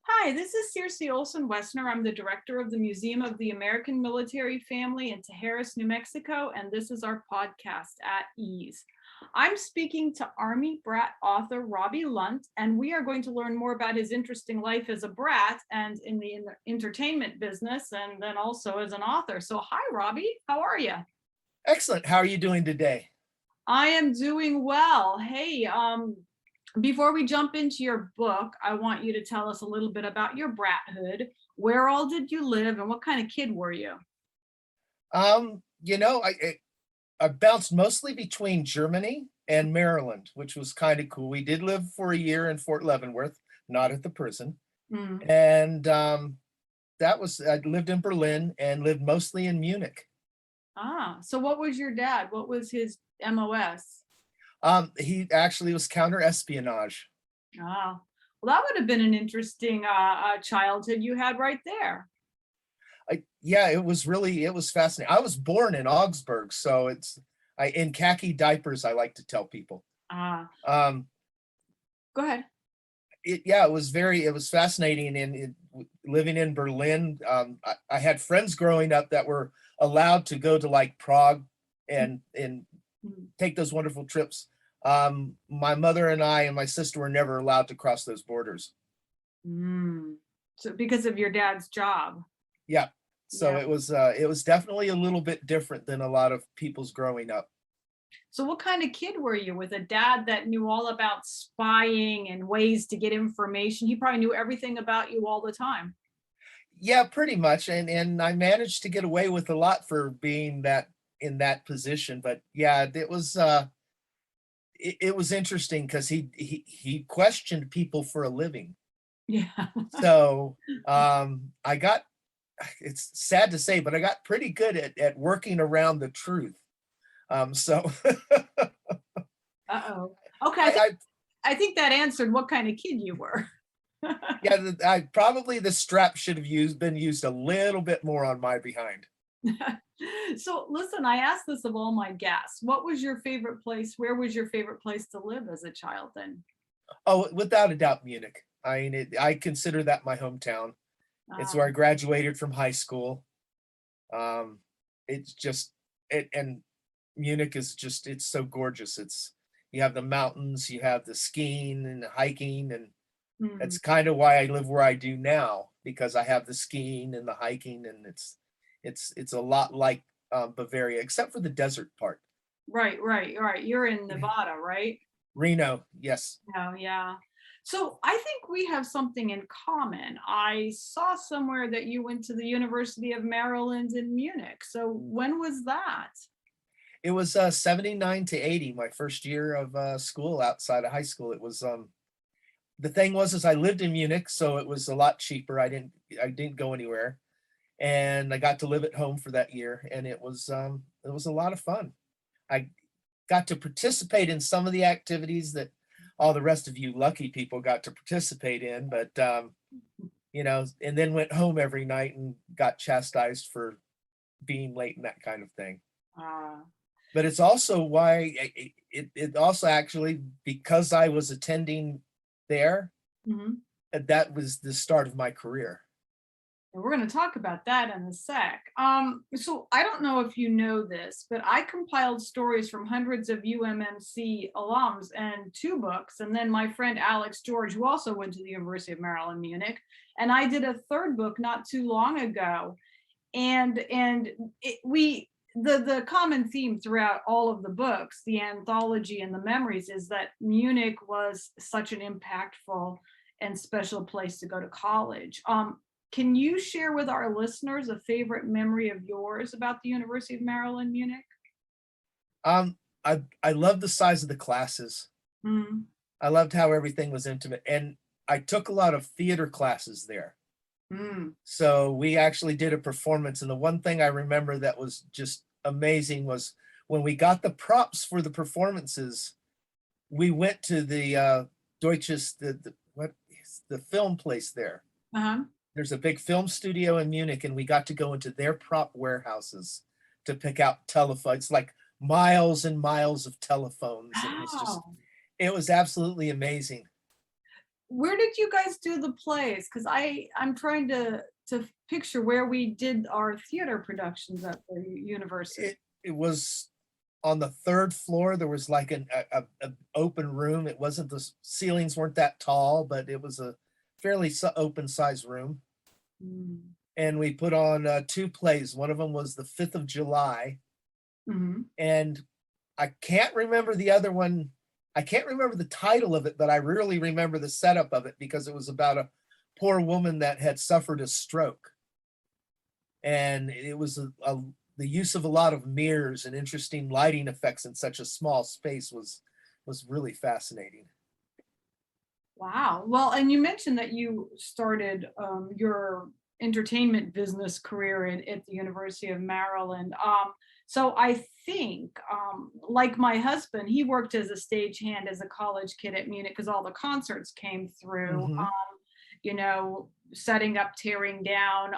Hi, this is Circe Olson Woessner. I'm the director of the Museum of the American Military Family in Tijeras, New Mexico, and this is our podcast, At Ease. I'm speaking to Army Brat author Robbie Lunt, and we are going to learn more about his interesting life as a brat and in the entertainment business, and then also as an author. So, hi, Robbie. How are you? Excellent. How are you doing today? I am doing well. Hey, before we jump into your book, I want you to tell us a little bit about your brathood. Where all did you live and what kind of kid were you? I bounced mostly between Germany and Maryland, which was kind of cool. We did live for a year in Fort Leavenworth, not at the prison. Mm. And I lived in Berlin and lived mostly in Munich. So what was your dad? What was his MOS? He actually was counter espionage. Ah, well, that would have been an interesting childhood you had right there. It was fascinating. I was born in Augsburg, so in khaki diapers, I like to tell people. Um, Go ahead. it was fascinating. And living in Berlin, I had friends growing up that were allowed to go to like Prague and take those wonderful trips. My mother and I and my sister were never allowed to cross those borders. So because of your dad's job. Yeah. So Yeah. it was definitely a little bit different than a lot of people's growing up. So what kind of kid were you with a dad that knew all about spying and ways to get information? He probably knew everything about you all the time. Yeah, pretty much. And I managed to get away with a lot for being in that position. But yeah, it was interesting because he questioned people for a living. Yeah. So I got, it's sad to say, but I got pretty good at working around the truth. So Uh-oh. Okay, I I think that answered what kind of kid you were. yeah, I probably the strap should have been used a little bit more on my behind. So listen, I asked this of all my guests. What was your favorite place? Where was your favorite place to live as a child then? Oh, without a doubt, Munich. I mean, I consider that my hometown. It's where I Um, graduated from high school. Um, it's just and Munich is just it's so gorgeous. You have the mountains, you have the skiing and the hiking, and mm, that's kind of why I live where I do now, because I have the skiing and the hiking, and it's a lot like Bavaria, except for the desert part. right. You're in Nevada, right? Reno, yes. Oh, yeah. So I think we have something in common. I saw somewhere that you went to the University of Maryland in Munich. So when was that? It was 79 to 80, my first year of school outside of high school. It was the thing was is I lived in Munich, so it was a lot cheaper. I didn't go anywhere, and I got to live at home for that year, and it was a lot of fun. I got to participate in some of the activities that all the rest of you lucky people got to participate in, but and then went home every night and got chastised for being late and that kind of thing. Uh, But it's also why it also actually, because I was attending there, mhm. that was the start of my career. And we're going to talk about that in a sec. So I don't know if you know this, but I compiled stories from hundreds of UMMC alums and two books. And then my friend Alex George, who also went to the University of Maryland, Munich, and I did a third book not too long ago. The common theme throughout all of the books, the anthology and the memories, is that Munich was such an impactful and special place to go to college. Can you share with our listeners a favorite memory of yours about the University of Maryland, Munich? Um, I love the size of the classes. Mm, I loved how everything was intimate, and I took a lot of theater classes there. mm. So we actually did a performance, and the one thing I remember that was just amazing was when we got the props for the performances. We went to the Deutsches, what is the film place there? Uh-huh. There's a big film studio in Munich, and we got to go into their prop warehouses to pick out telephones, like miles and miles of telephones. It was Wow. it was absolutely amazing. where did you guys do the plays? Because I'm trying to picture where we did our theater productions at the university. It was on the third floor. There was like an open room. It wasn't, the ceilings weren't that tall, but it was a fairly open size room. Mm. And we put on 2 plays. One of them was the 5th of July. Mhm. And I can't remember the other one. I can't remember the title of it, but I really remember the setup of it because it was about a poor woman that had suffered a stroke. And it was the use of a lot of mirrors and interesting lighting effects in such a small space was really fascinating. Wow. Well, and you mentioned that you started your entertainment business career at the University of Maryland. So I think, like my husband, he worked as a stagehand as a college kid at Munich because all the concerts came through, Mhm. you know, setting up, tearing down.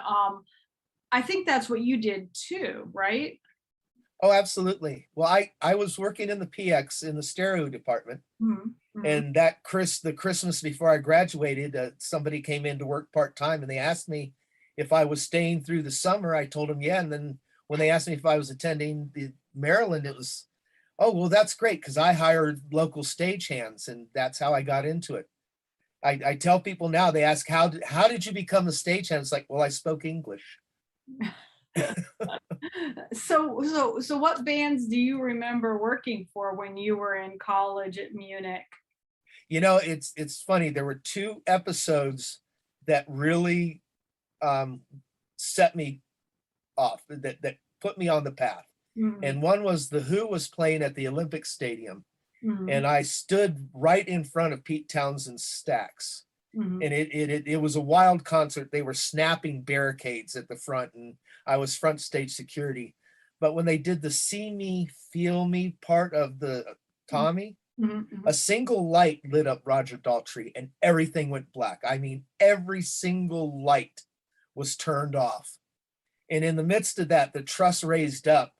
I think that's what you did too, right? Oh, absolutely. Well, I was working in the PX in the stereo department, Mhm, mhm. and the Christmas before I graduated, somebody came in to work part-time, and they asked me if I was staying through the summer. I told them yeah, and then when they asked me if I was attending the Maryland, it was, oh well, that's great because I hired local stagehands, and that's how I got into it. I tell people now, they ask how did you become a stagehand? It's like, well, I spoke English. So what bands do you remember working for when you were in college at Munich? You know, it's funny. There were 2 episodes that really um, set me off, that put me on the path. Mhm, And one was the Who was playing at the Olympic Stadium, mhm, and I stood right in front of Pete Townshend's stacks. mhm. And it was a wild concert. They were snapping barricades at the front, and I was front stage security. But when they did the See Me, Feel Me part of the Tommy, Mhm, a mhm. single light lit up Roger Daltrey and everything went black. I mean, every single light was turned off. And in the midst of that, the truss raised up.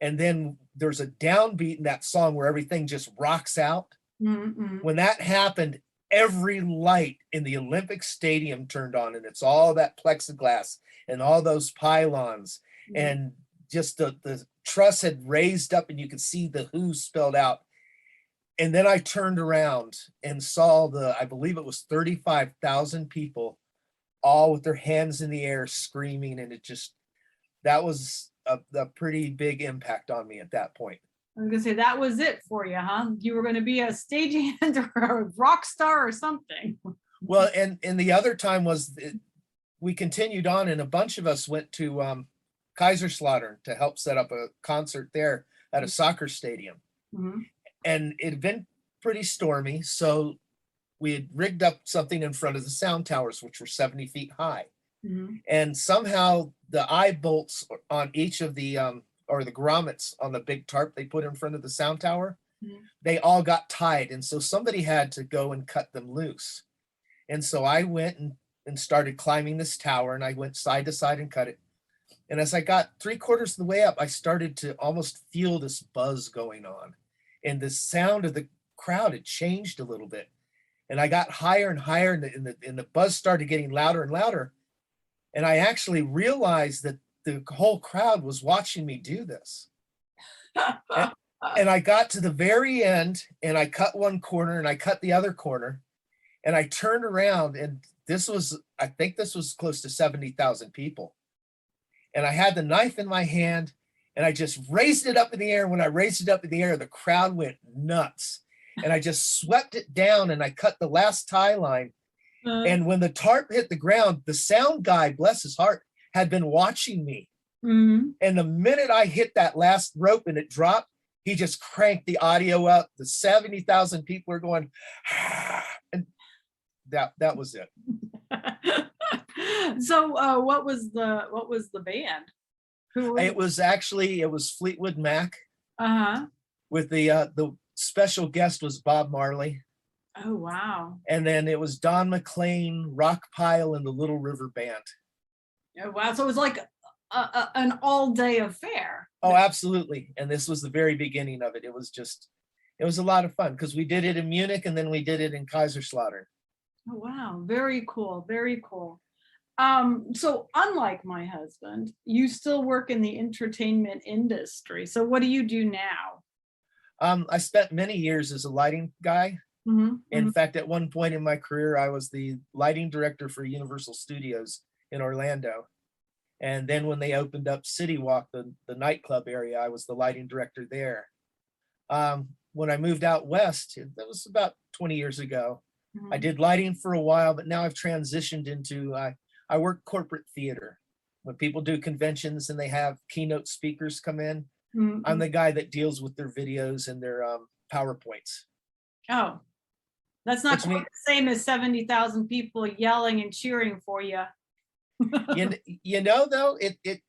And then there's a downbeat in that song where everything just rocks out. Mhm, mhm. When that happened, every light in the Olympic Stadium turned on, and it's all that plexiglass and all those pylons. Mhm. And just the truss had raised up, and you could see the Who spelled out. And then I turned around and saw I believe it was 35,000 people, all with their hands in the air screaming. And that was a pretty big impact on me at that point. I was gonna say that was it for you, huh? You were gonna be a stagehand or a rock star or something. Well, and the other time was we continued on, and a bunch of us went to Kaiserslautern to help set up a concert there at a soccer stadium. Mhm, And it had been pretty stormy, so we had rigged up something in front of the sound towers, which were 70 feet high. mhm, And somehow the eye bolts on each of the or the grommets on the big tarp they put in front of the sound tower, mhm. they all got tied, and so somebody had to go and cut them loose. And so I went and started climbing this tower, and I went side to side and cut it. And as I got 3/4 of the way up, I started to almost feel this buzz going on, and the sound of the crowd had changed a little bit. And I got higher and higher, and the buzz started getting louder and louder. And I actually realized that the whole crowd was watching me do this. And, and I got to the very end, and I cut one corner and I cut the other corner, and I turned around, and I think this was close to 70,000 people. And I had the knife in my hand, and I just raised it up in the air. When I raised it up in the air, the crowd went nuts. And I just swept it down, and I cut the last tie line. And when the tarp hit the ground, the sound guy, bless his heart, had been watching me. Mhm. And the minute I hit that last rope and it dropped, he just cranked the audio up. The 70,000 people are going, and that was it. So, what was the band? Who was it? It was Fleetwood Mac, Uh-huh. with the special guest was Bob Marley. Oh, wow. And then it was Don McLean, Rock Pile, and the Little River Band. Oh, wow. So it was like an all-day affair. Oh, absolutely. And this was the very beginning of it. It was a lot of fun because we did it in Munich, and then we did it in Kaiserslautern. Oh, wow, very cool, very cool. So unlike my husband, you still work in the entertainment industry. So what do you do now? I spent many years as a lighting guy. Mhm, In mhm. fact, at one point in my career, I was the lighting director for Universal Studios in Orlando. And then when they opened up City Walk, the nightclub area, I was the lighting director there. When I moved out west, that was about 20 years ago. I Mhm, did lighting for a while, but now I've transitioned into I work corporate theater. When people do conventions and they have keynote speakers come in, mhm, I'm mhm. the guy that deals with their videos and their PowerPoints. Oh, that's not Which quite means the same as 70,000 people yelling and cheering for you. you know though, it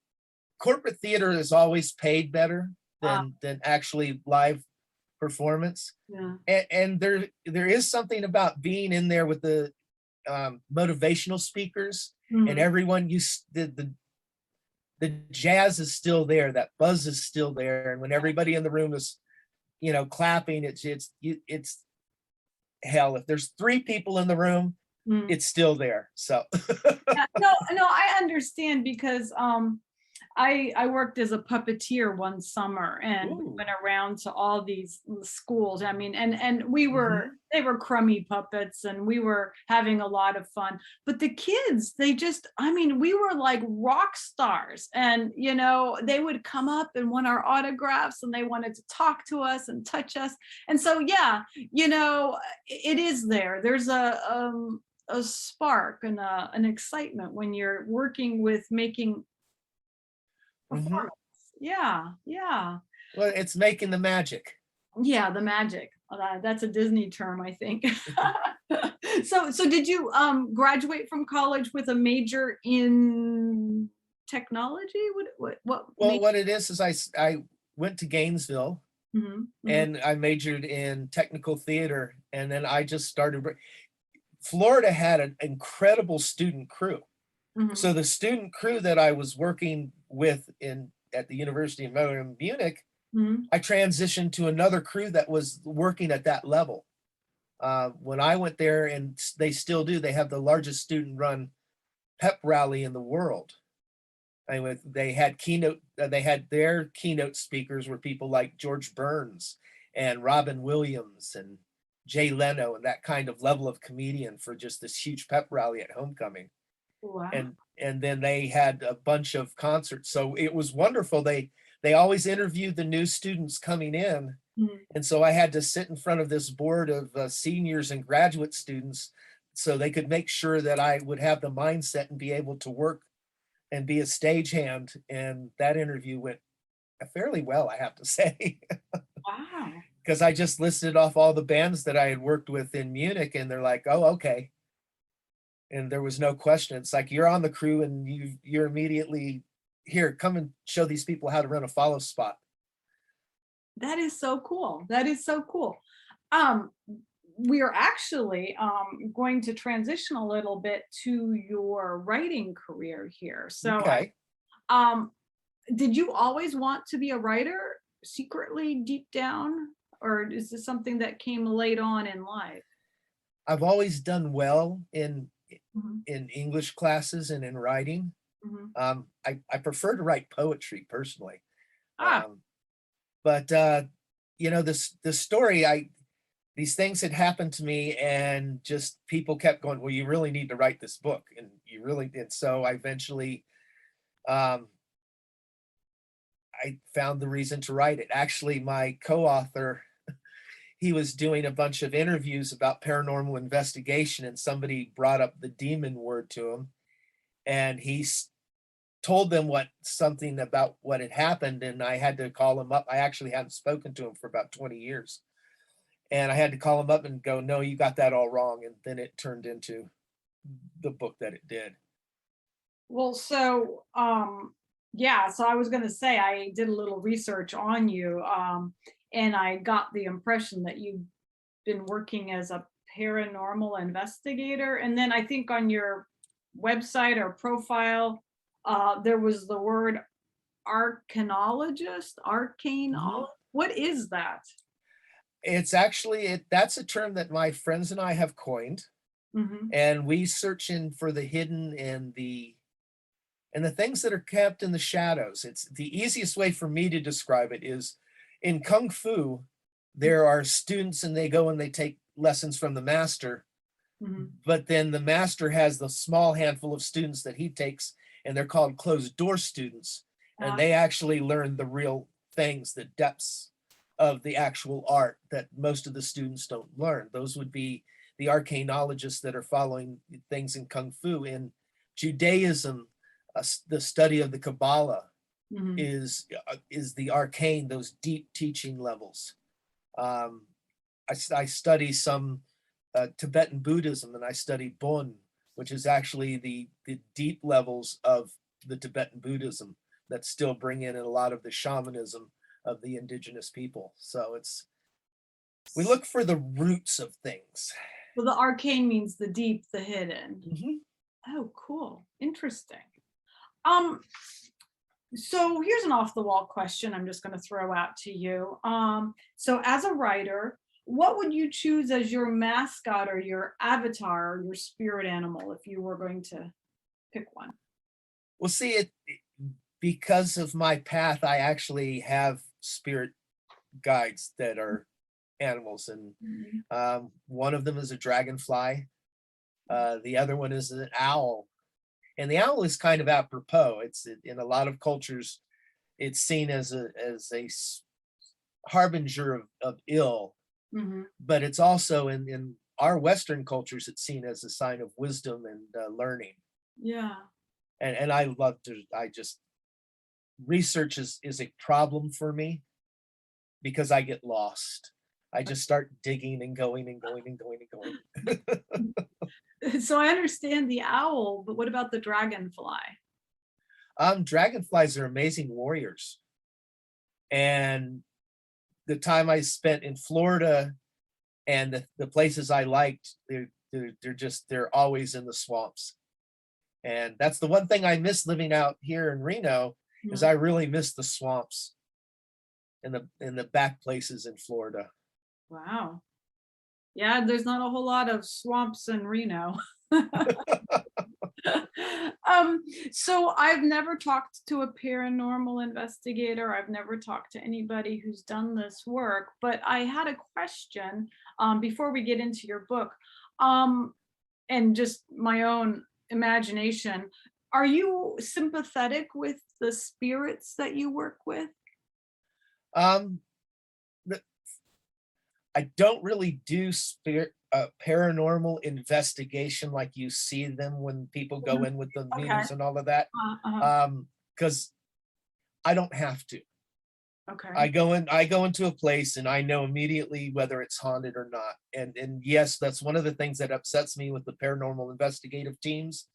corporate theater is always paid better Uh, than actually live performance. yeah. And there is something about being in there with the motivational speakers and Mhm. everyone the jazz is still there, that buzz is still there, and when everybody in the room is clapping, it's hell, if there's three people in the room, Mhm. it's still there. So Yeah, no, no, I understand because I worked as a puppeteer one summer and we ooh, went around to all these schools. I mean, and we were mhm. they were crummy puppets and we were having a lot of fun. But the kids, they just, I mean, we were like rock stars. And they would come up and want our autographs and they wanted to talk to us and touch us. And so yeah, it is there. There's a spark and an excitement when you're working with making Mhm. performance. Yeah, yeah. Well, it's making the magic. Yeah, the magic. That's a Disney term, I think. So did you graduate from college with a major in technology? What Well, made what it is I went to Gainesville mhm, mhm, and I majored in technical theater, and then I just started. Florida had an incredible student crew. mhm, So the student crew that I was working with in at the University of Munich, mhm. I transitioned to another crew that was working at that level. When I went there, and they still do, they have the largest student-run pep rally in the world. Anyway, they had their keynote speakers were people like George Burns and Robin Williams and Jay Leno and that kind of level of comedian for just this huge pep rally at homecoming. Wow. And then they had a bunch of concerts. So it was wonderful. They always interviewed the new students coming in. Mhm. And so I had to sit in front of this board of seniors and graduate students so they could make sure that I would have the mindset and be able to work and be a stagehand. And that interview went fairly well, I have to say, Wow. because I just listed off all the bands that I had worked with in Munich, and they're like, "Oh, okay." And there was no question. It's like you're on the crew, and you're immediately here. Come and show these people how to run a follow spot. That is so cool. That is so cool. Um, we are actually going to transition a little bit to your writing career here. So, Okay. um, did you always want to be a writer secretly deep down, or is this something that came late on in life? I've always done well Mhm, in English classes and in writing. mhm. I prefer to write poetry personally. Ah, Um, but this story, I these things had happened to me, and just people kept going, well, you really need to write this book, and you really did. So I eventually um, I found the reason to write it. Actually, my co-author, he was doing a bunch of interviews about paranormal investigation, and somebody brought up the demon word to him, and told them something about what had happened, and I had to call him up. I actually hadn't spoken to him for about 20 years. And I had to call him up and go, no, you got that all wrong. And then it turned into the book that it did. well, so yeah, so I was going to say I did a little research on you, and I got the impression that you've been working as a paranormal investigator, and then I think on your website or profile, there was the word arcanologist, arcane. Mhm. What is that? It's actually that's a term that my friends and I have coined. and we searching for the hidden and the things that are kept in the shadows. It's the easiest way for me to describe it is in Kung Fu, there are students and they go and they take lessons from the master, but then the master has the small handful of students that he takes, and they're called closed door students. And they actually learn the real things, the depths of the actual art that most of the students don't learn. Those would be the arcanologists that are following things in Kung Fu. In Judaism, the study of the Kabbalah is the arcane, those deep teaching levels. I study some Tibetan Buddhism, and I study Bon, which is actually the deep levels of the Tibetan Buddhism that still bring in a lot of the shamanism of the indigenous people. So we look for the roots of things. Well, the arcane means the deep, the hidden. Oh, cool. Interesting. So here's an off the wall question I'm just going to throw out to you. So as a writer, what would you choose as your mascot or your avatar or your spirit animal if you were going to pick one? Well, see, because of my path, I actually have spirit guides that are animals, and one of them is a dragonfly. The other one is an owl, and the owl is kind of apropos. It's in a lot of cultures, it's seen as a harbinger of ill, but it's also in our Western cultures, it's seen as a sign of wisdom and learning. Yeah. And I love to. Research is a problem for me because I get lost. I just start digging and going and going and going and going. So I understand the owl, but what about the dragonfly? Dragonflies are amazing warriors. And the time I spent in Florida and the places I liked, they're always in the swamps. And that's the one thing I miss living out here in Reno, is I really miss the swamps in the back places in Florida. Wow. Yeah, there's not a whole lot of swamps in Reno. So I've never talked to a paranormal investigator. I've never talked to anybody who's done this work, but I had a question before we get into your book, and just my own imagination. Are you sympathetic with the spirits that you work with? I don't really do paranormal investigation like you see them when people go in with the meters and all of that, because I don't have to. Okay. I go into a place and I know immediately whether it's haunted or not. And yes, that's one of the things that upsets me with the paranormal investigative teams,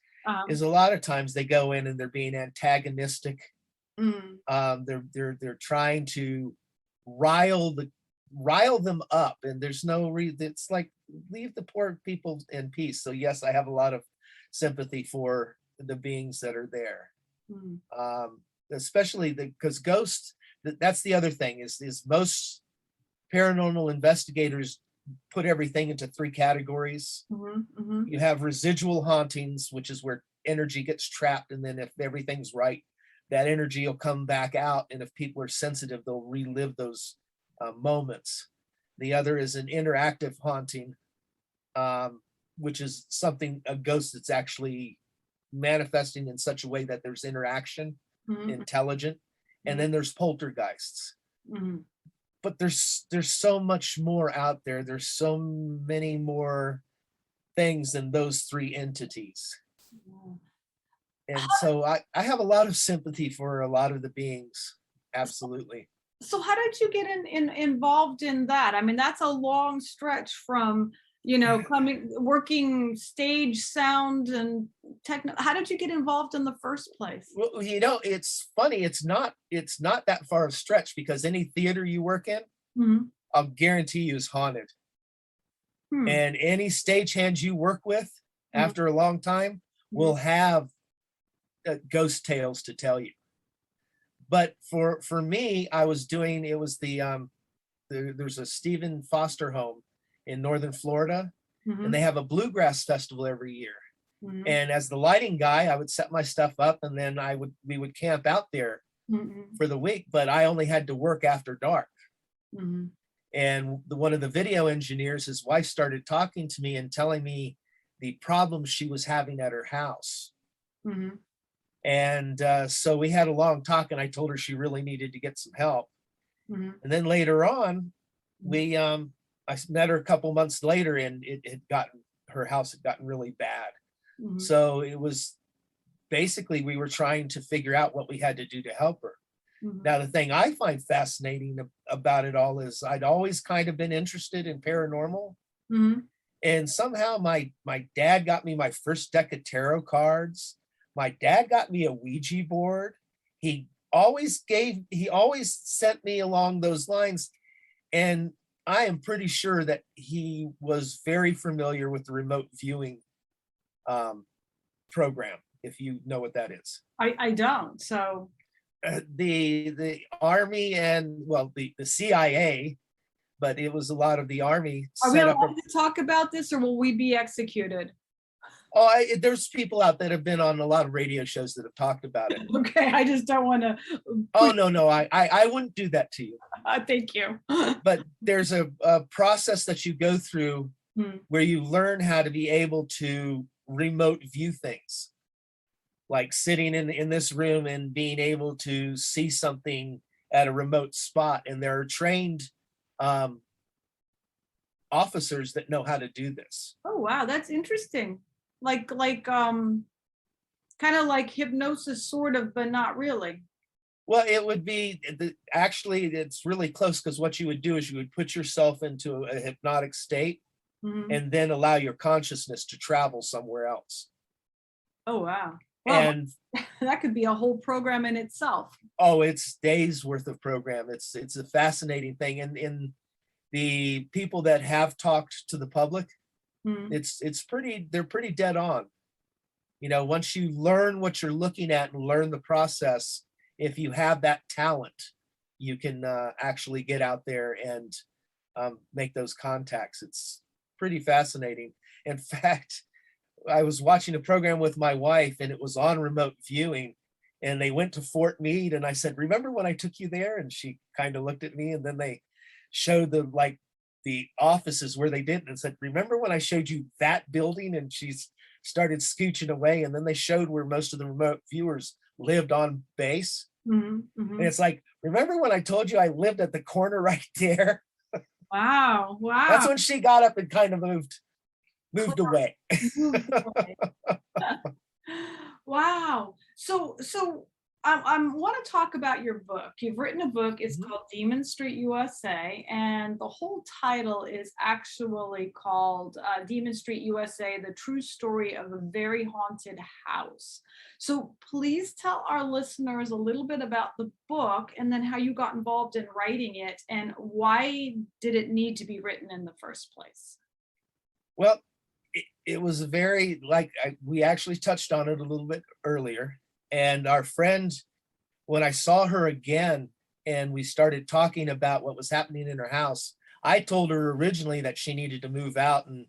is a lot of times they go in and they're being antagonistic. They're trying to rile them up, and there's no reason. It's like, leave the poor people in peace. So yes, I have a lot of sympathy for the beings that are there. Especially because ghosts, that's the other thing is most paranormal investigators put everything into three categories. You have residual hauntings, which is where energy gets trapped, and then if everything's right, that energy will come back out, and if people are sensitive, they'll relive those moments. The other is an interactive haunting, which is a ghost that's actually manifesting in such a way that there's interaction, intelligent. And then there's poltergeists. But there's so much more out there. There's so many more things than those three entities. And so I have a lot of sympathy for a lot of the beings. Absolutely. So how did you get involved in that? I mean, that's a long stretch from, working stage sound and techno. How did you get involved in the first place? Well, it's funny. It's not that far of a stretch, because any theater you work in, I'll guarantee you is haunted. And any stagehands you work with after a long time will have ghost tales to tell you. But for me, there's a Stephen Foster home in northern Florida, Mhm. and they have a bluegrass festival every year. Mhm. And as the lighting guy, I would set my stuff up, and then we would camp out there Mhm. for the week, but I only had to work after dark. Mhm. And one of the video engineers, his wife, started talking to me and telling me the problems she was having at her house. Mhm. And so we had a long talk, and I told her she really needed to get some help. Mhm. And then later on, we I met her a couple months later, and her house had gotten really bad. Mhm. So it was basically, we were trying to figure out what we had to do to help her. Mhm. Now, the thing I find fascinating about it all is I'd always kind of been interested in paranormal. Mhm. And somehow my dad got me my first deck of tarot cards. My dad got me a Ouija board. He always sent me along those lines. And I am pretty sure that he was very familiar with the remote viewing program, if you know what that is. I don't. So The Army and, well, the CIA, but it was a lot of the Army are we set up. allowed to talk about this, or will we be executed? Oh, there's people out that have been on a lot of radio shows that have talked about it. Okay, I just don't want to. Oh, no, I wouldn't do that to you. Thank you. But there's a process that you go through Hmm. where you learn how to be able to remote view things, like sitting in this room and being able to see something at a remote spot. And there are trained officers that know how to do this. Oh wow, that's interesting. Like kind of like hypnosis, sort of, but not really. Well, it would be actually, it's really close, because what you would do is you would put yourself into a hypnotic state Mhm. and then allow your consciousness to travel somewhere else. Oh wow. Well, And that could be a whole program in itself. oh, it's days worth of program. It's a fascinating thing. And in the people that have talked to the public, Mhm. they're pretty dead on. You know, once you learn what you're looking at and learn the process, if you have that talent, you can actually get out there and make those contacts. It's pretty fascinating. In fact, I was watching a program with my wife, and it was on remote viewing, and they went to Fort Meade, and I said, "Remember when I took you there?" And she kind of looked at me, and then they showed the offices where they did, and said, "Remember when I showed you that building?" And she's started scooching away, and then they showed where most of the remote viewers lived on base. Mhm. And Mhm. it's like, "Remember when I told you I lived at the corner right there?" Wow. That's Wow. when she got up and kind of moved away. Moved away. Wow. So I want to talk about your book. You've written a book. It's Mhm. called Demon Street USA, and the whole title is actually called Demon Street USA: The True Story of a Very Haunted House. So please tell our listeners a little bit about the book, and then how you got involved in writing it, and why did it need to be written in the first place? Well, it was a very, we actually touched on it a little bit earlier. And our friend, when I saw her again and we started talking about what was happening in her house, I told her originally that she needed to move out. And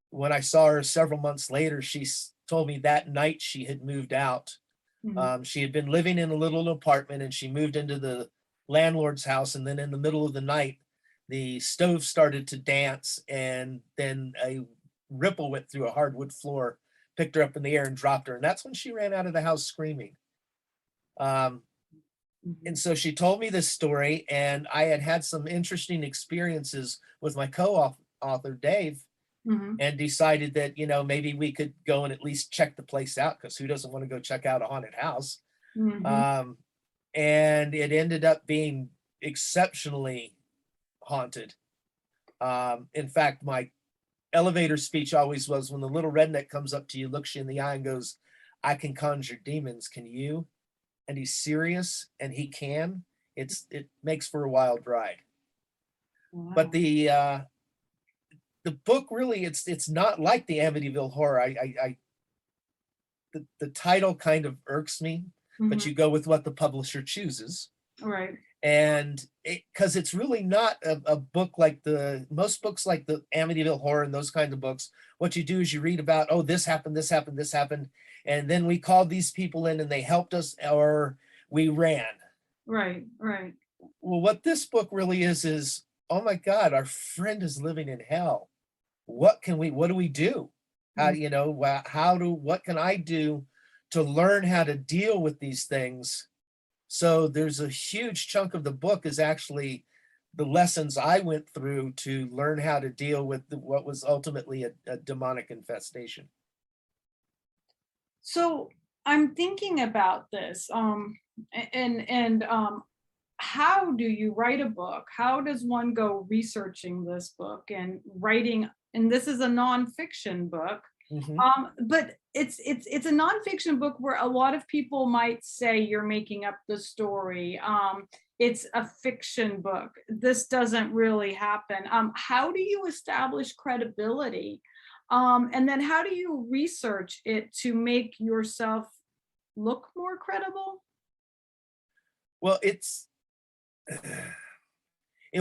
when I saw her several months later, she told me that night she had moved out. Mhm. She had been living in a little apartment, and she moved into the landlord's house. And then in the middle of the night, the stove started to dance, and then a ripple went through a hardwood floor, picked her up in the air and dropped her. And that's when she ran out of the house screaming. And Mhm. so she told me this story, and I had had some interesting experiences with my co-author, Dave, Mhm. and decided that, maybe we could go and at least check the place out, because who doesn't want to go check out a haunted house? Mhm. Um, and it ended up being exceptionally haunted. In fact, my elevator speech always was, when the little redneck comes up to you, looks you in the eye and goes, "I can conjure demons, can you?" And he's serious, and he can. It makes for a wild ride. But Wow. the book really, it's not like the Amityville Horror. The title kind of irks me, but Mhm. you go with what the publisher chooses. Right. And because it's really not a book like most books like the Amityville Horror and those kinds of books. What you do is you read about, oh, this happened, this happened, this happened, and then we called these people in and they helped us, or we ran. Right. Right. Well, what this book really is, oh my God, our friend is living in hell. What do we do? How Mm. do you know, what can I do to learn how to deal with these things? So there's a huge chunk of the book is actually the lessons I went through to learn how to deal with what was ultimately a demonic infestation. So I'm thinking about this. How do you write a book? How does one go researching this book and writing? And this is a nonfiction book. Mhm. But it's a nonfiction book where a lot of people might say you're making up the story. It's a fiction book. This doesn't really happen. How do you establish credibility? And then how do you research it to make yourself look more credible? Well, it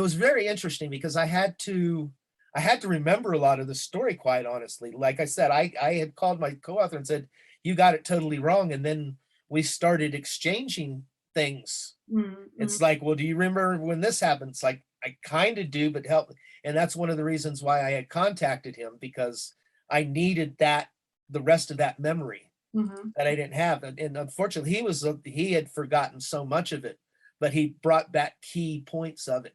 was very interesting because I had to remember a lot of the story, quite honestly. Like I said, I had called my co-author and said, you got it totally wrong. And then we started exchanging things. Mm-hmm. It's like, well, do you remember when this happened? It's like, I kind of do, but help. And that's one of the reasons why I had contacted him, because I needed the rest of that memory Mm-hmm. that I didn't have. And unfortunately, he had forgotten so much of it, but he brought back key points of it.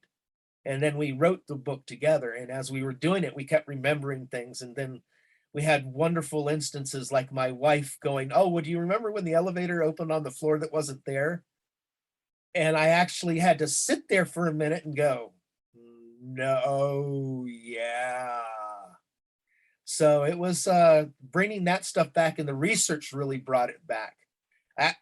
And then we wrote the book together. And as we were doing it, we kept remembering things. And then we had wonderful instances like my wife going, oh, would you remember when the elevator opened on the floor that wasn't there? And I actually had to sit there for a minute and go, no, yeah. So it was bringing that stuff back, and the research really brought it back. I,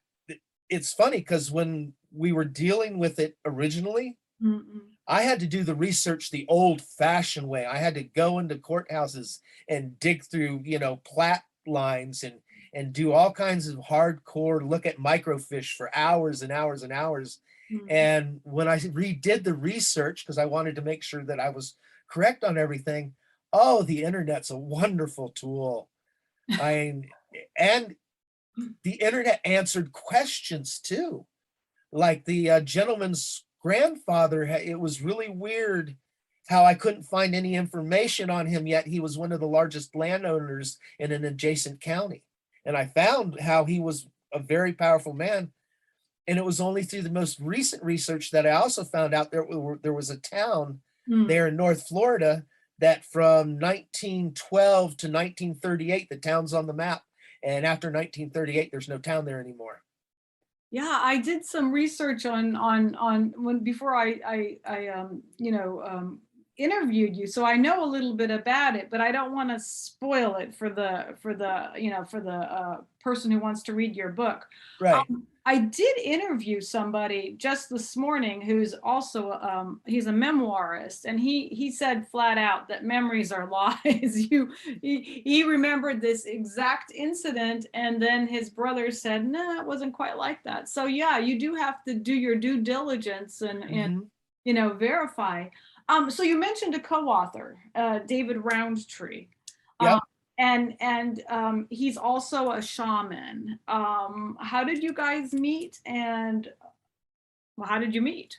it's funny because when we were dealing with it originally, Mm-hmm. I had to do the research the old fashioned way. I had to go into courthouses and dig through, plat lines and do all kinds of hardcore look at microfiche for hours and hours and hours. Mm-hmm. And when I redid the research, because I wanted to make sure that I was correct on everything, oh, the internet's a wonderful tool. I mean, and the internet answered questions too. Like the gentleman's grandfather, it was really weird how I couldn't find any information on him, yet he was one of the largest landowners in an adjacent county. And I found how he was a very powerful man. And it was only through the most recent research that I also found out there was a town Mm-hmm. there in North Florida that from 1912 to 1938, the town's on the map. And after 1938, there's no town there anymore. Yeah, I did some research on when before interviewed you, so I know a little bit about it, but I don't want to spoil it for the person who wants to read your book. Right. I did interview somebody just this morning who's also he's a memoirist, and he said flat out that memories are lies. He remembered this exact incident, and then his brother said, no, it wasn't quite like that. So yeah, you do have to do your due diligence and Mhm. verify. So you mentioned a co-author, David Roundtree. Um, Yep. and he's also a shaman. How did you guys meet, and well, how did you meet?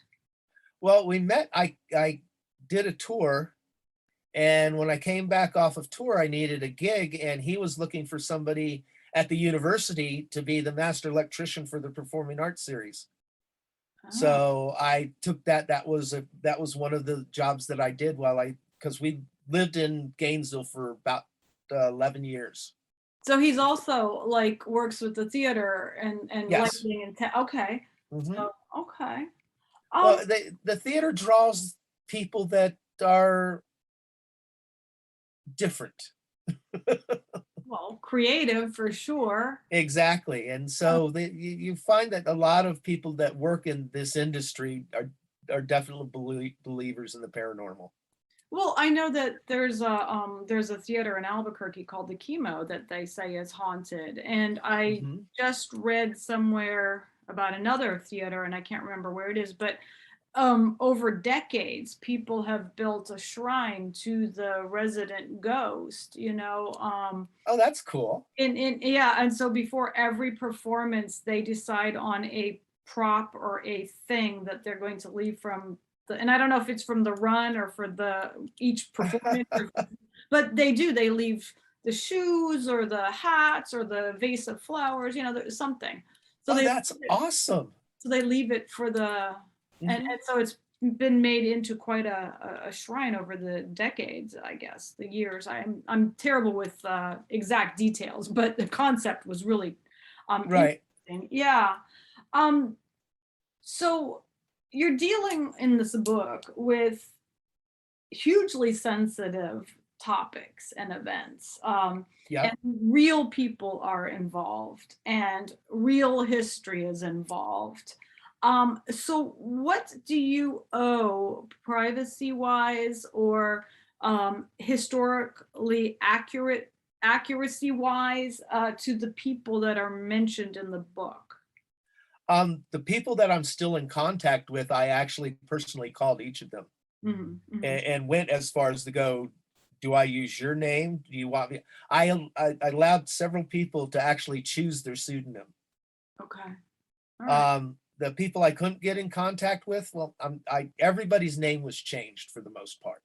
Well, we met. I did a tour, and when I came back off of tour, I needed a gig, and he was looking for somebody at the university to be the master electrician for the performing arts series. Oh, So I took that. That was one of the jobs that I did because we lived in Gainesville for about 11 years. so he's also like works with the theater and Yes. lighting and okay. Hmm. So okay. Well, the theater draws people that are different. Well, creative for sure. Exactly. And so you find that a lot of people that work in this industry are definitely believers in the paranormal. Well, I know that there's a theater in Albuquerque called the Chemo that they say is haunted, and I Hmm. just read somewhere. about another theater, and I can't remember where it is, but over decades, people have built a shrine to the resident ghost, Oh, that's cool. yeah, and so before every performance, they decide on a prop or a thing that they're going to leave from and I don't know if it's from the run or for each performance, but they leave the shoes or the hats or the vase of flowers, there's something. So Oh, they that's awesome. so they leave it for and so it's been made into quite a shrine over the decades, I guess, the years. I'm terrible with exact details, but the concept was really Right. interesting. Yeah. Um, so you're dealing in this book with hugely sensitive topics and events. Yep. And real people are involved and real history is involved. So what do you owe privacy wise or historically accuracy wise to the people that are mentioned in the book? The people that I'm still in contact with, I actually personally called each of them and went as far as to go, do I use your name? Do you want me? I allowed several people to actually choose their pseudonym. Okay. All right. The people I couldn't get in contact with, well, everybody's name was changed for the most part.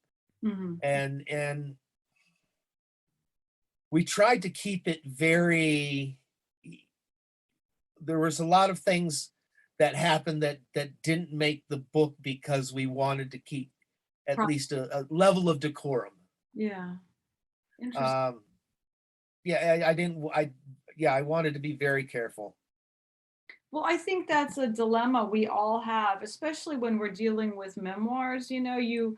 And we tried to keep it very, there was a lot of things that happened that didn't make the book because we wanted to keep at least a level of decorum. Yeah. Interesting. I wanted to be very careful. Well, I think that's a dilemma we all have, especially when we're dealing with memoirs. You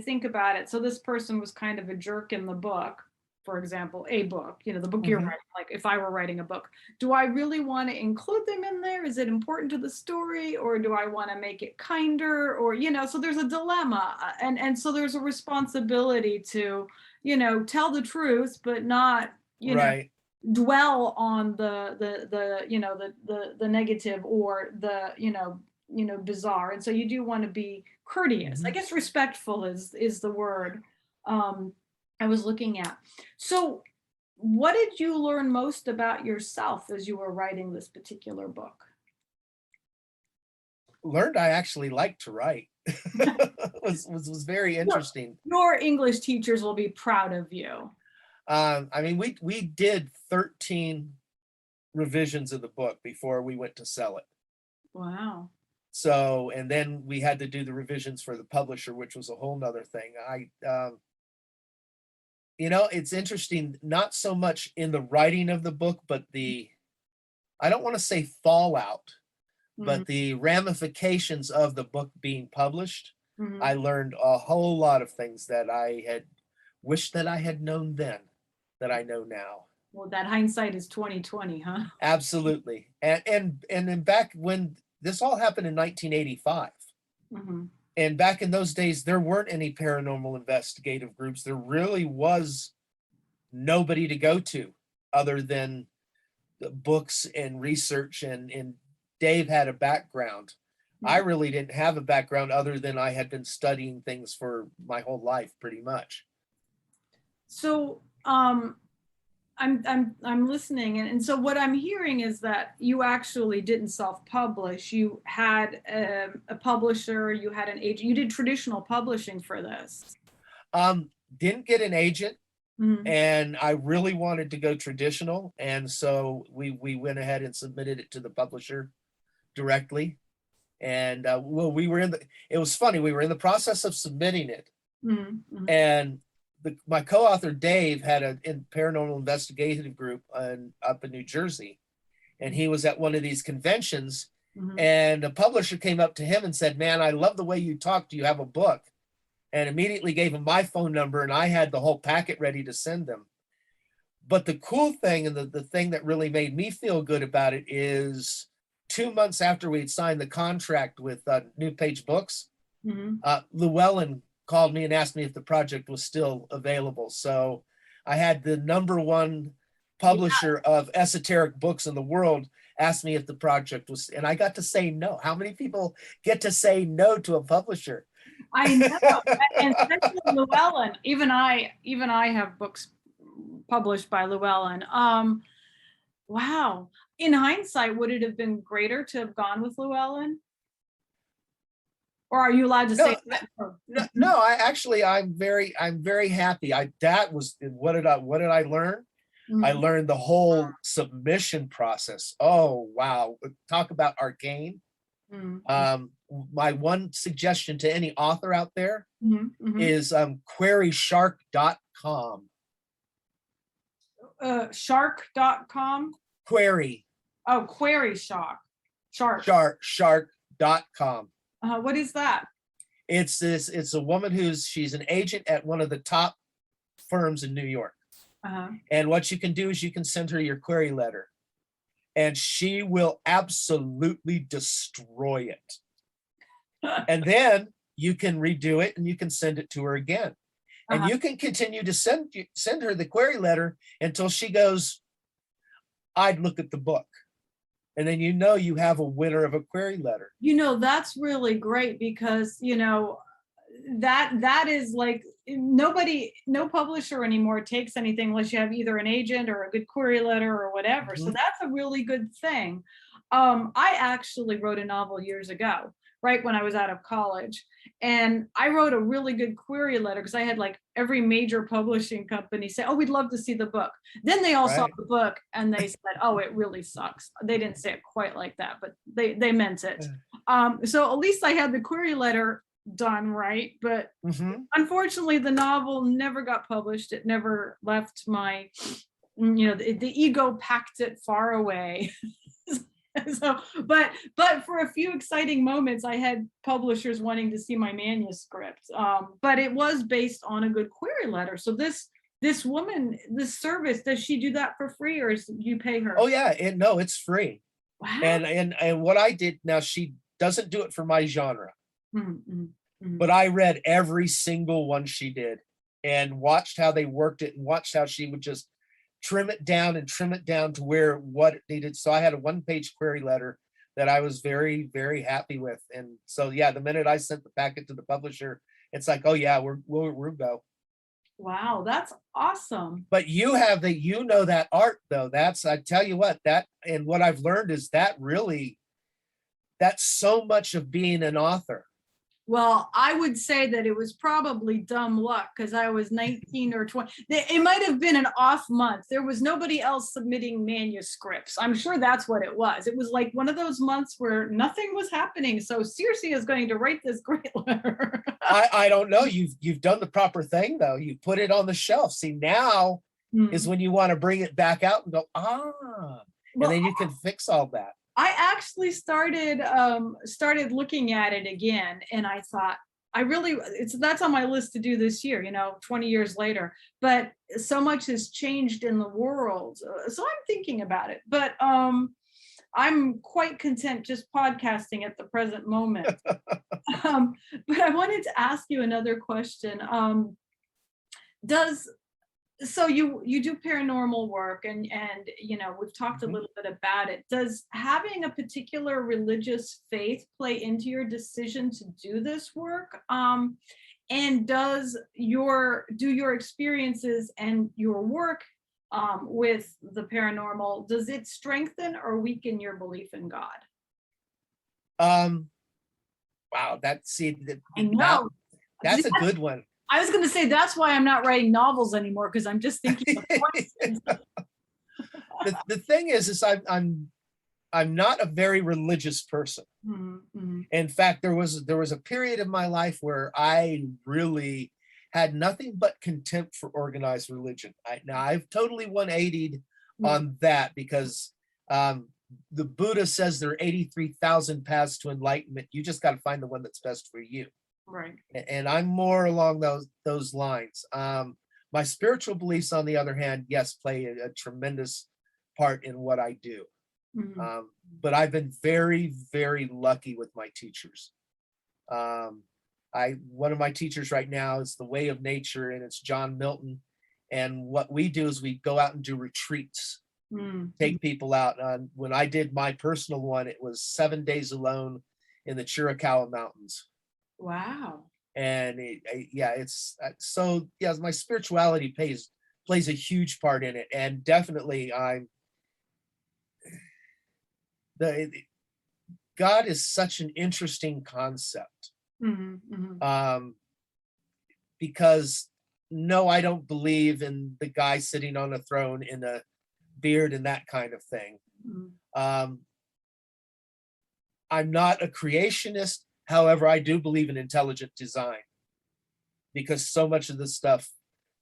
think about it. So this person was kind of a jerk in the book, for example, the book you're writing. Like if I were writing a book, do I really want to include them in there? Is it important to the story, or do I want to make it kinder? Or so there's a dilemma, and so there's a responsibility to tell the truth, but not Right. dwell on the negative or the bizarre. And so you do want to be courteous. I guess respectful is the word I was looking at. So what did you learn most about yourself as you were writing this particular book? Learned I actually like to write. was very interesting. Your English teachers will be proud of you. I mean, we did 13 revisions of the book before we went to sell it. Wow. So, and then we had to do the revisions for the publisher, which was a whole nother thing. It's interesting, not so much in the writing of the book, but I don't want to say fallout, but the ramifications of the book being published. I learned a whole lot of things that I had wished that I had known then that I know now. Well, that hindsight is 2020, huh? Absolutely. And then back when this all happened in 1985. And back in those days, there weren't any paranormal investigative groups. There really was nobody to go to other than the books and research. And Dave had a background. I really didn't have a background other than I had been studying things for my whole life, pretty much. So I'm listening, and so what I'm hearing is that you actually didn't self-publish. You had a publisher, you had an agent, you did traditional publishing for this. Didn't get an agent, and I really wanted to go traditional, and so we went ahead and submitted it to the publisher directly. And it was funny, we were in the process of submitting it, and my co-author Dave had a paranormal investigative group up in New Jersey, and he was at one of these conventions, and a publisher came up to him and said, "Man, I love the way you talk. Do you have a book?" And immediately gave him my phone number, and I had the whole packet ready to send them. But the cool thing, and the thing that really made me feel good about it, is 2 months after we'd signed the contract with New Page Books, Llewellyn called me and asked me if the project was still available. So I had the #1 publisher of esoteric books in the world asked me if the project was, and I got to say no. How many people get to say no to a publisher? I know, and especially Llewellyn. Even I have books published by Llewellyn. Wow. In hindsight, would it have been greater to have gone with Llewellyn? Or are you allowed to say that? No, I'm very happy. That was, what did I learn? I learned the whole submission process. Oh, wow. Talk about arcane. My one suggestion to any author out there is queryshark.com. Shark.com? Query. Oh, query shark. Shark.com. What is that? It's a woman she's an agent at one of the top firms in New York. And what you can do is you can send her your query letter and she will absolutely destroy it. And then you can redo it and you can send it to her again. And you can continue to send her the query letter until she goes, I'd look at the book. And then you have a winner of a query letter. That's really great because, that is like no publisher anymore takes anything unless you have either an agent or a good query letter or whatever. So that's a really good thing. I actually wrote a novel years ago, right when I was out of college. And I wrote a really good query letter because I had like every major publishing company say, oh, we'd love to see the book. Then they all saw the book and they said, oh, it really sucks. They didn't say it quite like that, but they meant it. So at least I had the query letter done right. But unfortunately, the novel never got published. It never left my, the ego packed it far away. So, but for a few exciting moments, I had publishers wanting to see my manuscript. But it was based on a good query letter. So this woman, this service, does she do that for free or do you pay her? Oh yeah, no, it's free. Wow. And what I did, now she doesn't do it for my genre, but I read every single one she did and watched how they worked it and watched how she would just trim it down to what it needed. So I had a one-page query letter that I was very, very happy with. And so, yeah, the minute I sent the packet to the publisher, it's like, oh yeah, we'll go. Wow, that's awesome. But you have that art though. I tell you what, and what I've learned is that's so much of being an author. Well, I would say that it was probably dumb luck because I was 19 or 20. It might have been an off month. There was nobody else submitting manuscripts. I'm sure that's what it was. It was like one of those months where nothing was happening. So Circe is going to write this great letter. I don't know. You've done the proper thing though. You put it on the shelf. See, now is when you want to bring it back out and go, and then you can fix all that. I actually started looking at it again, and I thought that's on my list to do this year, 20 years later, but so much has changed in the world. So I'm thinking about it, but I'm quite content just podcasting at the present moment. But I wanted to ask you another question. So you do paranormal work and we've talked a little bit about it. Does having a particular religious faith play into your decision to do this work? And do your experiences and your work with the paranormal, does it strengthen or weaken your belief in God? Wow, that's a good one. I was going to say that's why I'm not writing novels anymore because I'm just thinking of questions. The thing is I'm not a very religious person. In fact, there was a period in my life where I really had nothing but contempt for organized religion. I've totally 180'd on that because the Buddha says there are 83,000 paths to enlightenment. You just got to find the one that's best for you. Right. And I'm more along those lines. My spiritual beliefs, on the other hand, yes, play a tremendous part in what I do. But I've been very, very lucky with my teachers. One of my teachers right now is The Way of Nature, and it's John Milton. And what we do is we go out and do retreats, take people out. When I did my personal one, it was 7 days alone in the Chiricahua Mountains. Wow. And it's so, yeah, my spirituality plays a huge part in it. And definitely God is such an interesting concept. Because no, I don't believe in the guy sitting on a throne in a beard and that kind of thing. I'm not a creationist. However, I do believe in intelligent design because so much of the stuff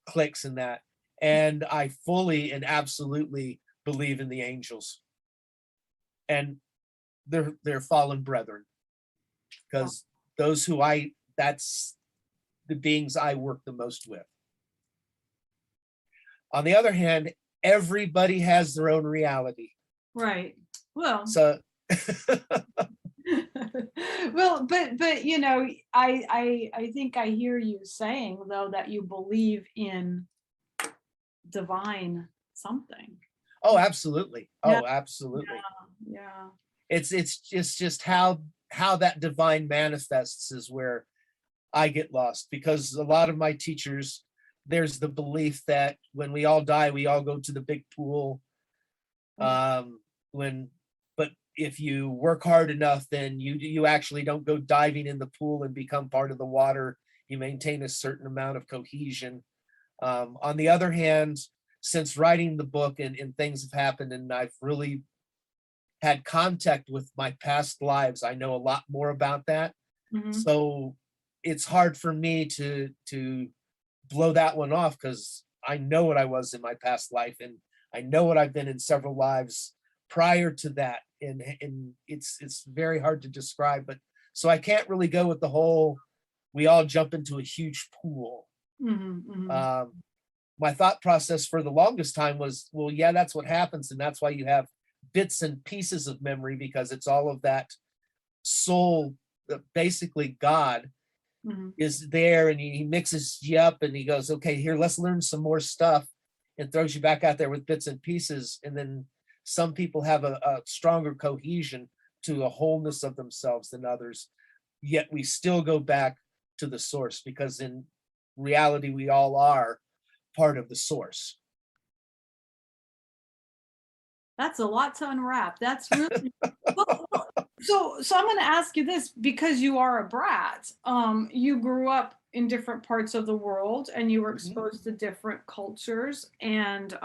clicks in that. And I fully and absolutely believe in the angels and their fallen brethren, because those who that's the beings I work the most with. On the other hand, everybody has their own reality. Right. Well, so well, but you know, I think I hear you saying though that you believe in divine something. Oh, absolutely. Yeah. Oh, absolutely. Yeah. It's just how that divine manifests is where I get lost, because a lot of my teachers, there's the belief that when we all die, we all go to the big pool. But if you work hard enough, then you actually don't go diving in the pool and become part of the water. You maintain a certain amount of cohesion. On the other hand, since writing the book and things have happened and I've really had contact with my past lives, I know a lot more about that. So it's hard for me to blow that one off, because I know what I was in my past life and I know what I've been in several lives prior to that. And it's very hard to describe, but so I can't really go with the whole, we all jump into a huge pool. My thought process for the longest time was, well, yeah, that's what happens. And that's why you have bits and pieces of memory, because it's all of that soul, basically God is there, and he mixes you up and he goes, okay, here, let's learn some more stuff, and throws you back out there with bits and pieces. And then some people have a stronger cohesion to a wholeness of themselves than others, yet we still go back to the source, because in reality we all are part of the source. That's a lot to unwrap. That's really so I'm going to ask you this, because you are a brat. You grew up in different parts of the world and you were exposed to different cultures and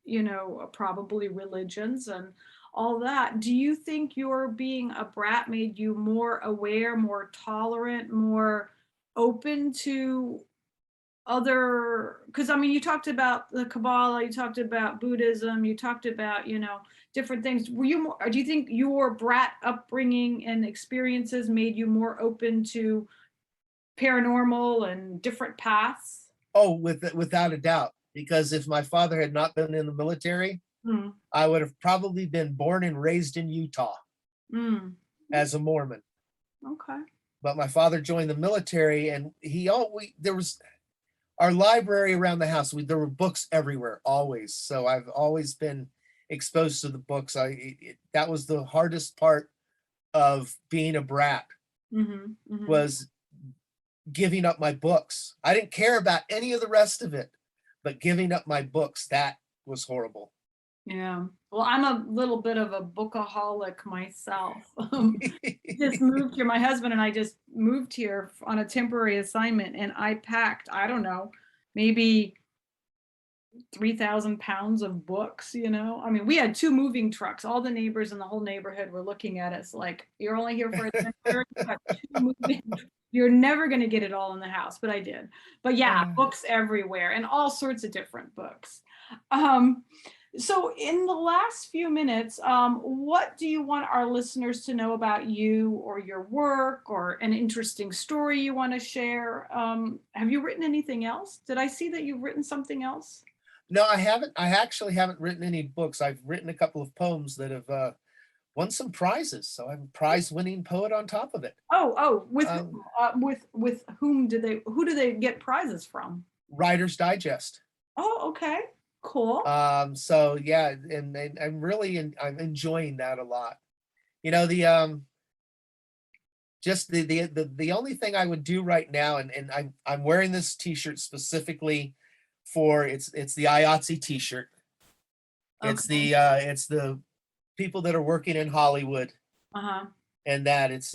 you know, probably religions and all that. Do you think your being a brat made you more aware, more tolerant, more open to other, because I mean, you talked about the Kabbalah, you talked about Buddhism, you talked about, you know, different things. Were you more, do you think your brat upbringing and experiences made you more open to paranormal and different paths? Oh, without a doubt, because if my father had not been in the military, I would have probably been born and raised in Utah as a Mormon. Okay. But my father joined the military, and there was our library around the house. There were books everywhere, always. So I've always been exposed to the books. That was the hardest part of being a brat, was giving up my books. I didn't care about any of the rest of it, but giving up my books, that was horrible. Yeah. Well, I'm a little bit of a bookaholic myself. Just moved here. My husband and I just moved here on a temporary assignment, and I packed, I don't know, maybe 3,000 pounds of books, you know? I mean, we had 2 moving trucks. All the neighbors in the whole neighborhood were looking at us like, you're only here for a temporary, you're never going to get it all in the house, but I did. But yeah, books everywhere and all sorts of different books. So in the last few minutes, what do you want our listeners to know about you or your work, or an interesting story you want to share? Have you written anything else? Did I see that you've written something else? No, I haven't. I actually haven't written any books. I've written a couple of poems that have won some prizes. So I'm a prize-winning poet on top of it. With whom who do they get prizes from? Writer's Digest. Oh, okay. Cool. So yeah, and I'm enjoying that a lot. You know, just the only thing I would do right now, and I'm wearing this t-shirt specifically for it's the IATSE t-shirt. Okay. It's the people that are working in Hollywood, Uh-huh. and that it's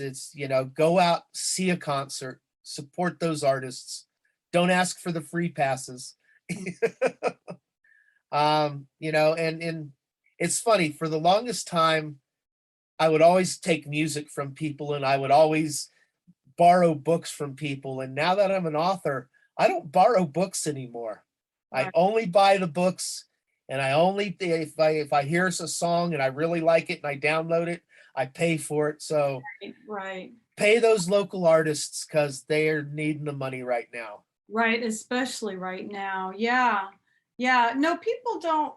go out, see a concert, support those artists, don't ask for the free passes. And it's funny, for the longest time I would always take music from people, and I would always borrow books from people, and now that I'm an author, I don't borrow books anymore. I Right. only buy the books, and I only if I hear a song and I really like it and I download it, I pay for it. So Right. pay those local artists because they are needing the money right now. Right, especially right now. Yeah. Yeah. No, people don't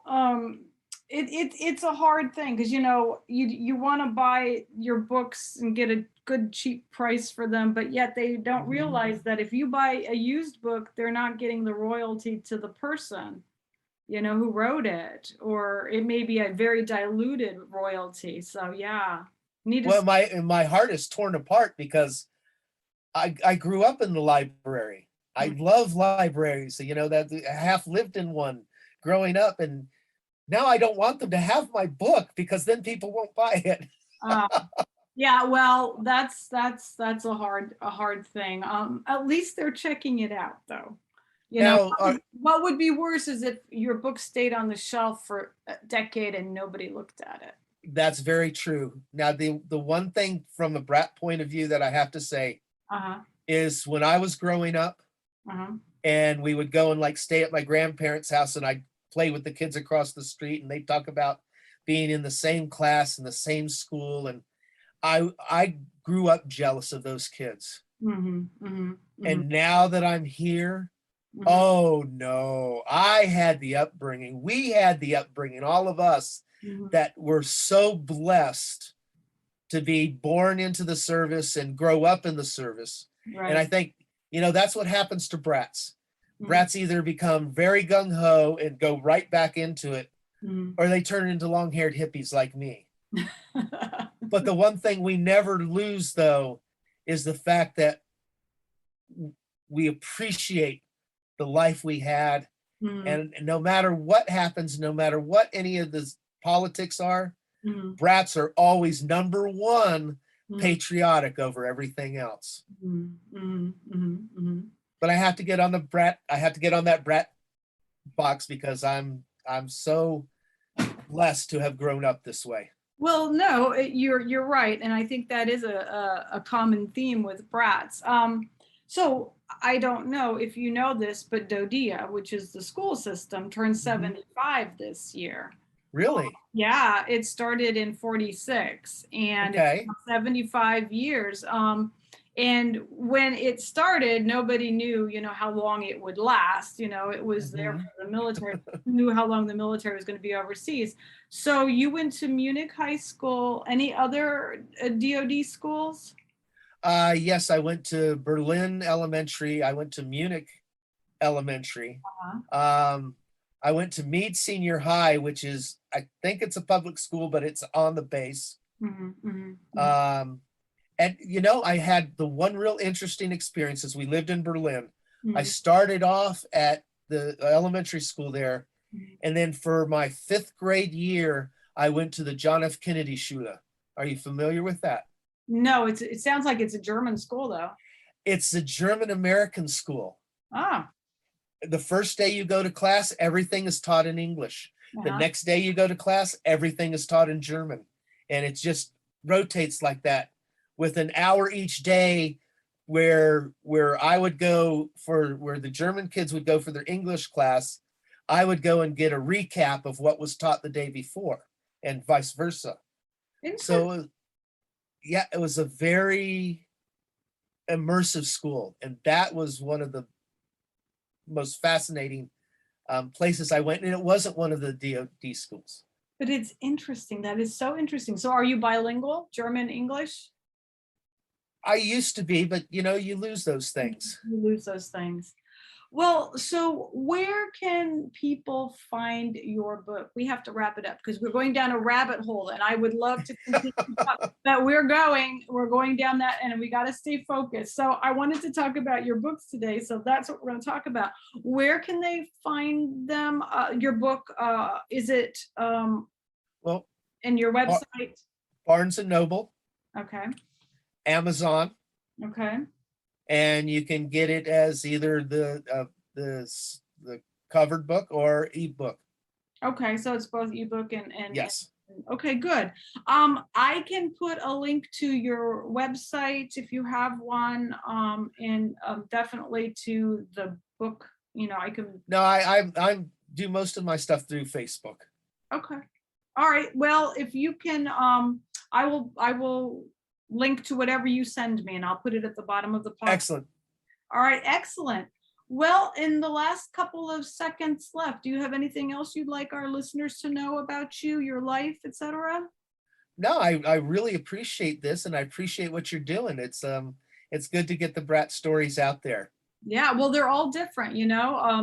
it's a hard thing because you want to buy your books and get a good cheap price for them, but yet they don't Mhm. realize that if you buy a used book, they're not getting the royalty to the person, who wrote it, or it may be a very diluted royalty. So yeah. Need to Well, my heart is torn apart because I grew up in the library. I love libraries. That I half lived in one growing up, and now I don't want them to have my book because then people won't buy it. uh, Yeah, well, that's a hard thing. At least they're checking it out, though. Now, What would be worse is if your book stayed on the shelf for a decade and nobody looked at it. that's very true. Now, the one thing from a Brat point of view that I have to say Uh-huh. is when I was growing up Uh-huh. and we would go and like stay at my grandparents' house, and I'd play with the kids across the street, and they'd talk about being in the same class in the same school, and I grew up jealous of those kids. Mhm. Mhm. Mhm. And now that I'm here, Mhm. oh no, I had the upbringing. We had the upbringing, all of us Mhm. that were so blessed to be born into the service and grow up in the service. And I Right. think, that's what happens to brats. Mhm. Brats either become very gung ho and go right back into it, Mhm. or they turn into long haired hippies like me. But the one thing we never lose, though, is the fact that we appreciate the life we had. Mhm. And no matter what happens, no matter what any of the politics are, Mhm. brats are always number one Mhm. patriotic over everything else. Mhm. Mhm. Mhm. Mhm. But I have to get on that brat box because I'm so blessed to have grown up this way. Well, no, you're right, and I think that is a common theme with brats. So I don't know if you know this, but Dodia, which is the school system, turned Mhm. 75 this year. Really? Yeah, it started in 46 and it's Okay. 75 years. And when it started, nobody knew, how long it would last. It was there Mhm. for the military, knew how long the military was going to be overseas. So you went to Munich High School. Any other DoD schools? Yes, I went to Berlin Elementary. I went to Munich Elementary. Uh-huh. Um, I went to Meade Senior High, which is, I think it's a public school, but it's on the base. Mhm, mhm, mhm, Um, and I had the one real interesting experience as we lived in Berlin. I mhm, started off at the elementary school there, mhm. and then for my fifth grade year, I went to the John F. Kennedy Schule. Are you familiar with that? No, it sounds like it's a German school though. It's a German American school. Ah, The first day you go to class, everything is taught in English. The uh-huh. next day you go to class, everything is taught in German. And it just rotates like that with an hour each day where I would go for where the German kids would go for their English class, I would go and get a recap of what was taught the day before and vice versa. Interesting. So yeah, it was a very immersive school. And that was one of the most fascinating places I went, and it wasn't one of the DoD schools. But it's interesting. That is so interesting. So are you bilingual, German, English? I used to be, but you lose those things. You lose those things. Well, so where can people find your book? We have to wrap it up because we're going down a rabbit hole, and I would love to continue, but we're going down that, and we got to stay focused. So I wanted to talk about your books today. So that's what we're going to talk about. Where can they find them? Your book, is it Well, in your Bar- website? Barnes and Noble, Okay. Amazon, Okay. and you can get it as either the covered book or ebook. Okay. So it's both ebook and Yes. okay, good. I can put a link to your website if you have one, and definitely to the book. I can. No, I do most of my stuff through Facebook. Okay. All right. Well, if you can, I will link to whatever you send me, and I'll put it at the bottom of the podcast. Excellent. All right. Excellent. Well, in the last couple of seconds left, do you have anything else you'd like our listeners to know about you, your life, etc.? No, I really appreciate this, and I appreciate what you're doing. It's good to get the Brat stories out there. Yeah, well, they're all different,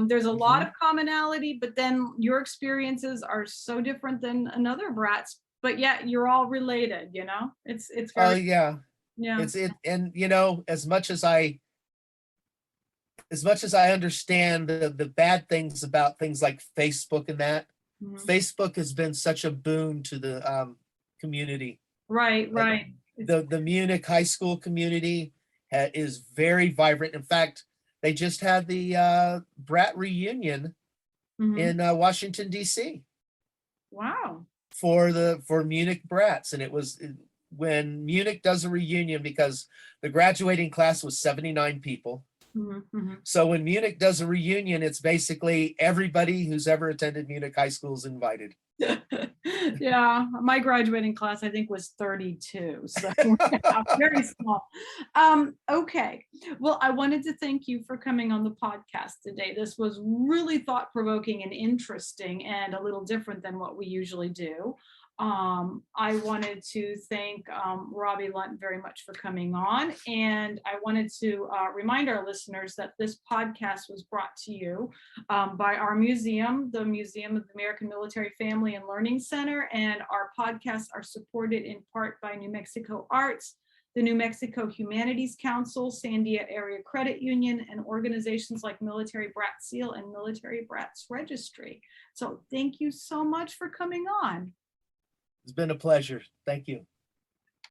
there's a lot of commonality, but then your experiences are so different than another Brat's, but yet you're all related, it's Oh very, yeah. yeah. And as much as I understand the bad things about things like Facebook and that, Facebook has been such a boon to the community. Right. The Munich high school community is very vibrant. In fact, they just had the Brat reunion in Washington, D.C. Wow. for Munich Brats. And it was when Munich does a reunion, because the graduating class was 79 people. So when Munich does a reunion, it's basically everybody who's ever attended Munich high school is invited. Yeah, my graduating class I think was 32, so very small. Okay, well, I wanted to thank you for coming on the podcast today. This was really thought-provoking and interesting, and a little different than what we usually do. I wanted to thank Robbie Lunt very much for coming on, and I wanted to remind our listeners that this podcast was brought to you by our museum, the Museum of the American Military Family and Learning Center, and our podcasts are supported in part by New Mexico Arts, the New Mexico Humanities Council, Sandia Area Credit Union, and organizations like Military Brat Seal and Military Brats Registry. So thank you so much for coming on. It's been a pleasure. Thank you.